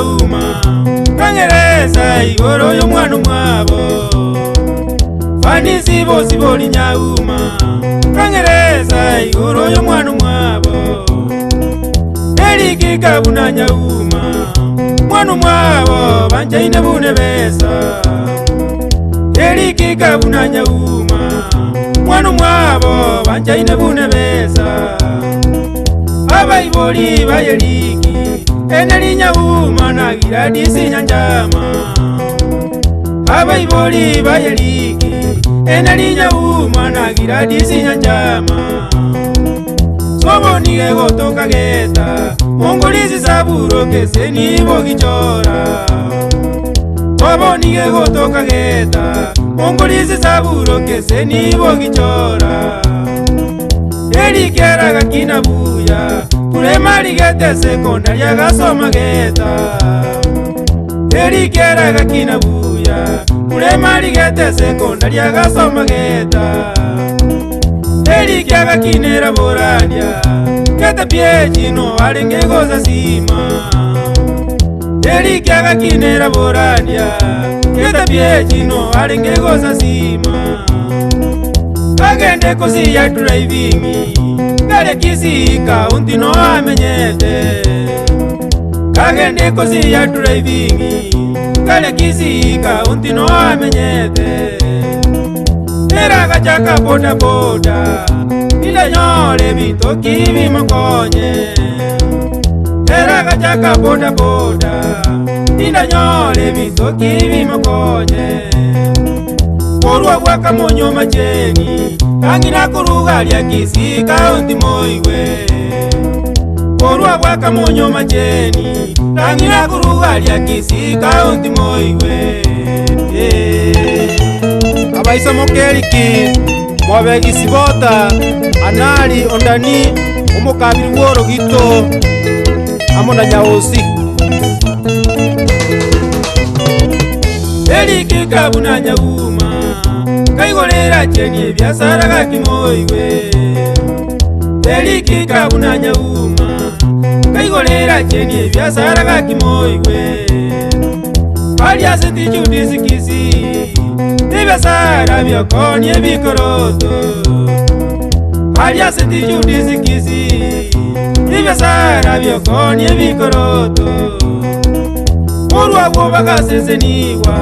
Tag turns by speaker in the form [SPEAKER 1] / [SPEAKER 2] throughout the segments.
[SPEAKER 1] nyauma kangereza igoro y'umwana umwabo fanisi bose boli nyauma kangereza igoro y'umwana umwabo Eriki kabuna nyauma mwana umwabo banjaine bune besa Eriki kabuna nyauma mwana umwabo banjaine bune besa Abaiboli bayeliki eneli nyauma nagira disi nyanjama Abaiboli bayeliki eneli nyauma nagira disi nyanjama Sobonige gotoka geta mongolizi saburo kese nibo gichora Sobonige gotoka geta mongolizi saburo kese nibo gichora Eriki aragakina buya Kuremari gete sekondaria gasoma geta Eriki aragakina buya Kuremari gete sekondaria gasoma geta Eriki agakinera boradia Gete piechi no alenge goza sima Eriki agakinera boradia Gete piechi no alenge goza sima Kagende kosi ya drivingi Kale kisika unti no amenyete Kagende kosi ya drivingi Kale kisika unti no amenyete Eraga chaka boda boda Ila nyore bitoki bimakonye Eraga chaka boda boda Ila nyore bitoki bimakonye Korwa waka monyo macheni Kangina kuruga lya kisika unti moiwe Korwa waka monyo macheni Kangina kuruga lya kisika unti moiwe Abaisa mokeriki Mwabegi sibota Anali ondani Omokabiri woro gito Amona nyaosi Eriki kabuna nyauma Kaigolera cheni ebyasara gakimoiwe Eriki kabuna nyauma Kaigolera cheni ebyasara gakimoiwe Alya seti judisikisi Ebyasara byokoni ebikoroto Alya seti judisikisi Ebyasara byokoni ebikoroto Urwa woba gaseseniwa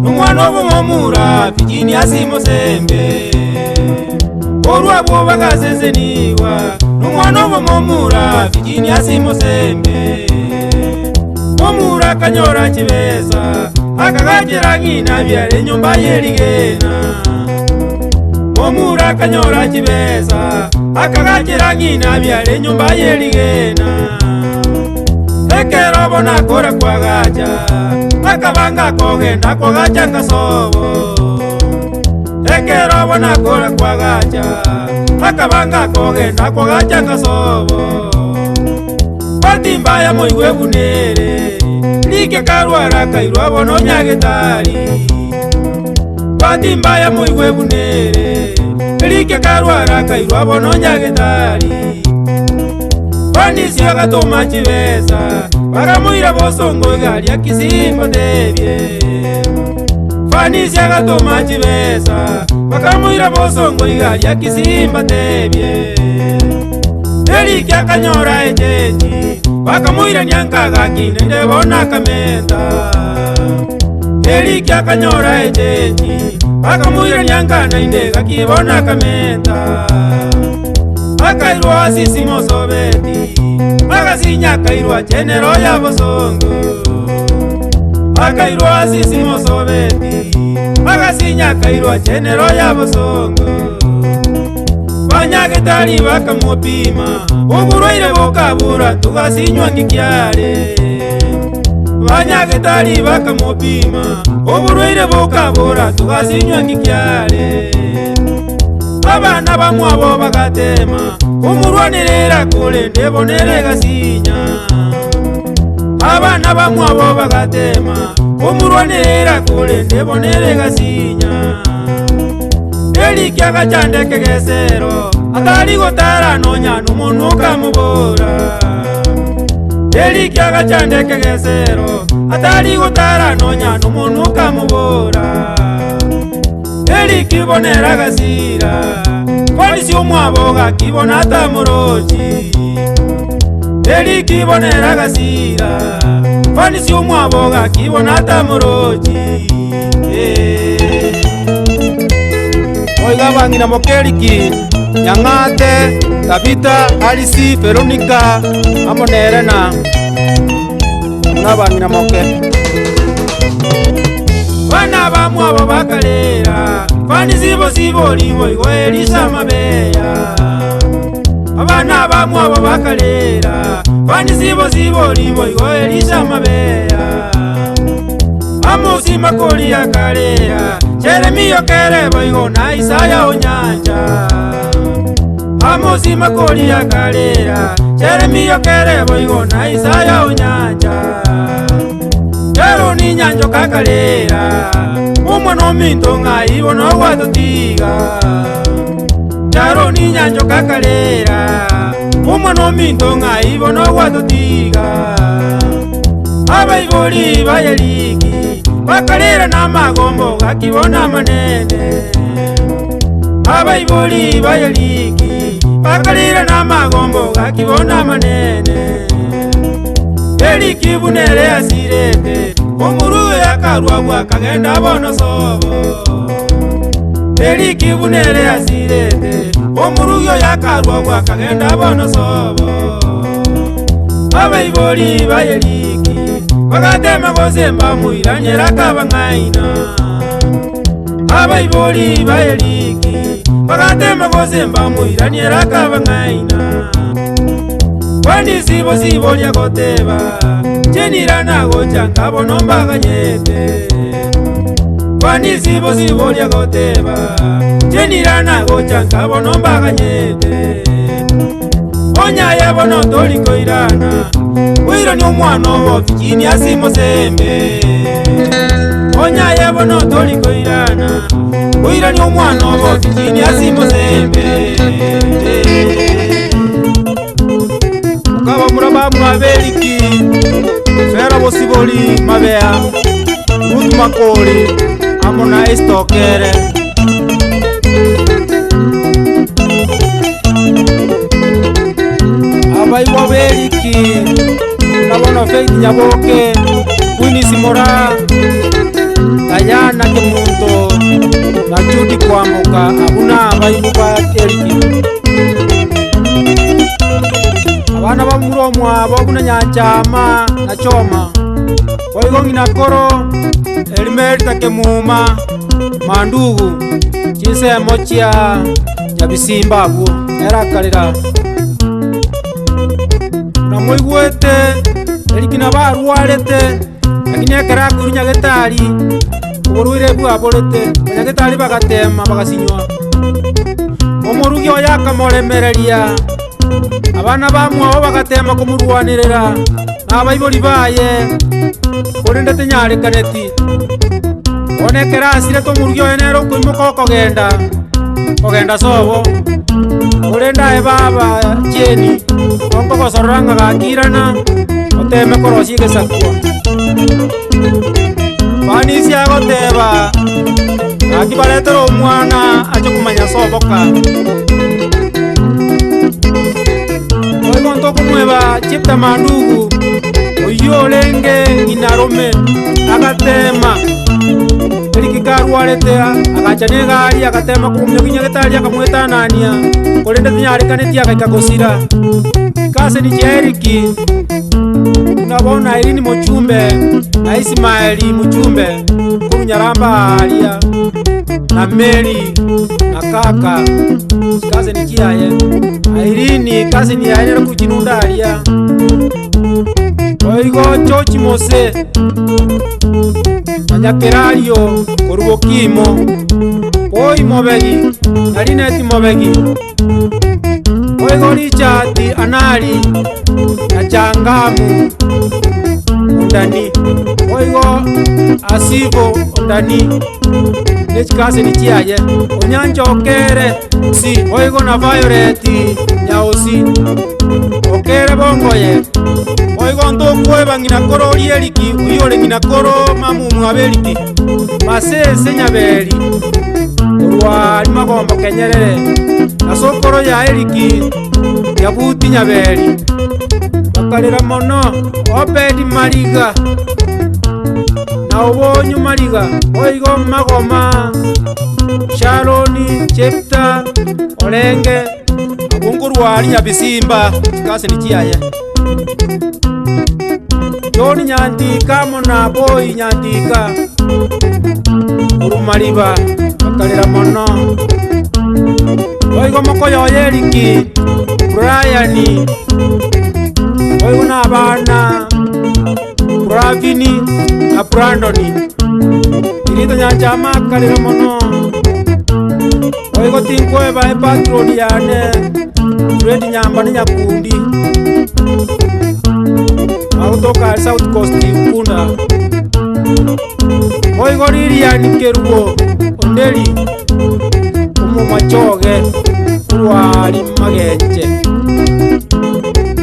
[SPEAKER 1] Numwana obumomura Fikini asimo sembe Urwa woba gaseseniwa Numwana obumomura Fikini asimo sembe Momura kanyora chibesa Akagajira ngina byale nyumba yeligena Momura kanyora chibesa Akagajira ngina byale nyumba yeligena Ekero bona kore kwa gacha Akabanga kogenda kwa gacha ngasobo Ekero bona kore kwa gacha Akabanga kogenda kwa gacha ngasobo Patimba ya moiwe bunere Like karwara kairwa bono nyagetari Patimba ya moiwe bunere Like karwara kairwa bono nyagetari Pandisi agatoma chibesa Bagamuira bosongo gali akisimba tebye Pandisi agatoma chibesa Bagamuira bosongo gali akisimba tebye Eriki akanyora ejeji Bagamuira nyankaga kinende bona kamenta Eriki akanyora ejeji Bagamuira nyankana indega kibona kamenta Akairwa sisi mosobeti Magasinya kairwa chenero ya bosongo Akairwa sisi mosobeti Magasinya kairwa chenero ya bosongo Banyagetari bakamupima Uburwaire bukabura tugasinywa ngikyale Banyagetari bakamupima Uburwaire bukabura tugasinywa ngikyale Abana bamwabo bagatema Umurwanirira kule ndebonere gasinya Abana bamwabo bagatema Umurwanirira kule ndebonere gasinya Eriki agachandeke gesero Atari gotara nonya n'umuntu ukamubura Eriki agachandeke gesero atari gutara nonya n'umuntu ukamubura. Eriki bonera gasira polisi umwabo gakibona atamuroji. Eriki bonera gasira polisi umwabo gakibona atamuroji.
[SPEAKER 2] Oiga bangina mokeriki Nyang'ate, Tabita, Alisi, Veronica, Amonerena. Una bangina moke.
[SPEAKER 1] Bana bamwabo bakalera fani zibo libo Elisa mabeya. Abana bamwabo bakalera fani zibo libo Elisa mabeya. Amosi makoli akalera Jeremia kerebo igona Isaya onyanja. Amosi makoli akalera Jeremia kerebo igona Isaya onyanja. Jero ni nyanjo kakalera umwana ominto ng'aibona ogwatotiga. Jero ni nyanjo kakalera umwana ominto ng'aibona ogwatotiga. Abaiboli bayeliki bakalera n'amagombo gakibona manene. Abaiboli bayeliki bakalera n'amagombo gakibona manene. Eriki bunere asirete omuru yakarwa kagenda bono sobo. Eriki bunere asirete omuru yakarwa kagenda bono sobo. Abaiboli bayeliki bagatema gozemba muiranyera kabang'aina. Abaiboli bayeliki bagatema gozemba muiranyera kabang'aina. Kwani sibo lya goteba chenira nago changabo nombaga nyete. Kwani sibo lya goteba chenira nago changabo nombaga nyete. Onya yabo no toliko irana wiro ni omwana obo fikini asimo sembe. Onya yabo no toliko irana wiro ni omwana obo fikini asimo sembe.
[SPEAKER 2] Kaba muraba mwabeliki Fera bosiboli mabea Ruth Makoli Amona Estokere. Abaiwa beliki Nabona Faith Nyaboke Winnie Simora Ayana Kemunto na Judy Kwamboka. Abuna abaiwa eliki abana bamuromwa babuna Nyanchama na Choma Waigongi na Koro Elimerita Kemuma Mandugu Chise mochia Jabisimba abu erakalira na moigwete elikina barwarete lakini ekera kurunya getari uburuire bwa borete nyagetari bagatema bagasinywa omurugi oyakamoremereria abana bamwabo bagatema kumurwanirira n'abayiboli baye kurindete nyari kaneti onekera asire tomurugi oyenero kuimuka kogenda sobo kurenda ebaba cheni onko gosoranga gakirana oteme korosi gesakwa banisi agoteba akibaretero omwana aje kumanya soboka oigonto kumweba chipta mandugu oyolenge inarome agatema elikikarwarete agachane gari agatema kumyo kinyagetari akamwetanania kurende tinyarikaneti agakagosira kase ni Cheriki nabona Irene Muchumbe na Ismaeli Muchumbe kunyaramba alia na Mary na kaka kase ni kiaye Irene kase ni aile kuchinunda alia oigo chochi mose nyakerario kurubokimo oi mobegi narineti mobegi oigo Richard Anali na Changamu undani oigo Asivo undani nechikase ni chiaye onyancho okere si oigo na Violet Nyaosi okere bongoye oigo ntokweba ng'ina koro oria eriki oyore ng'ina koro mamumu aberiki masese nyaberi orwari magombo kenyerere nasokoro ya eriki yabuti nyaberi bakarera mono obedi mariga na obonyu mariga oigo magoma Sharoni Chepta Olenge abungurwari nyabisimba kase ni chiaya Joni Nyandika mona boy Nyandika urumariba bakarera mono oigo mokoyo yeriki Brian oigo na bana Bravini na Brandoni irito nyajama karera mono oigo tinkweba patroni yane Fred Nyamba ni Nyakundi autoka South Coast Ukunda oigo Lilian Kerugo Ondeli umumachoge urwari magenje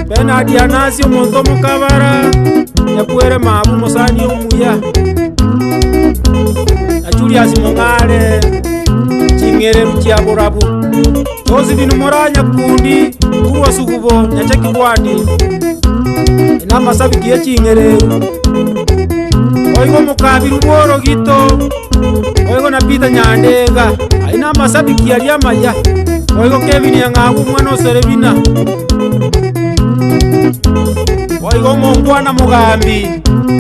[SPEAKER 2] Benadi Anasi omonto mukabara yakwere mabu musani omuya na Julius Mongale chingere ruchiaburabu tozi binu moranya kundi kurwa sugubo nyachaki bwandi ina masabiki ya chingere oigo mukabiru boro gito oigo na Peter Nyandega ina masabiki ya liamaya oigo Kevin Yangabu mwana oserebina oigo mongwana mugambi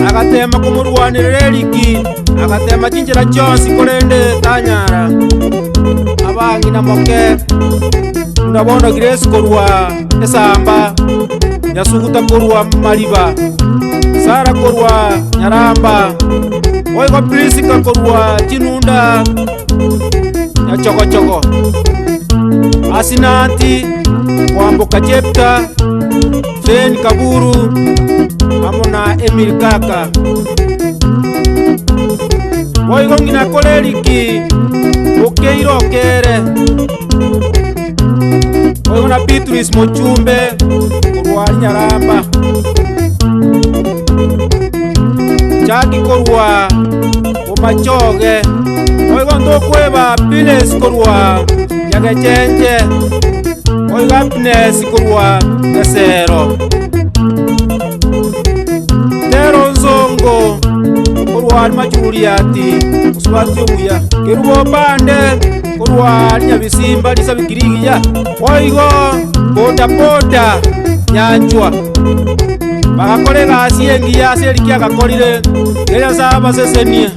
[SPEAKER 2] agatema kumurwanirira eriki agatema chinjira chonsi kurende tanyara abangi na moke ndabondo Grace korwa esamba yasuguta korwa mariba Sara korwa Nyaramba oigo Prisika korwa Chinunda ya chogo Asinati Wamboka Chepta Fen Kaburu amona Emil Kaka oigo ngina koleriki okeiro kere oigo na Beatrice Mochumbe korwa Nyaramba Jaki korwa Omachoge oigo ndokweba Piles korwa Nyagechenje oigo Happiness korwa Gasero Tero Nzongo korwa Machuliati usubati omuya Kerubo Pande korwa Nyabisimba lisabikirigiya oigo boda Nyanjwa bakakore gasi engi yase eriki agakorire geria saba sesenia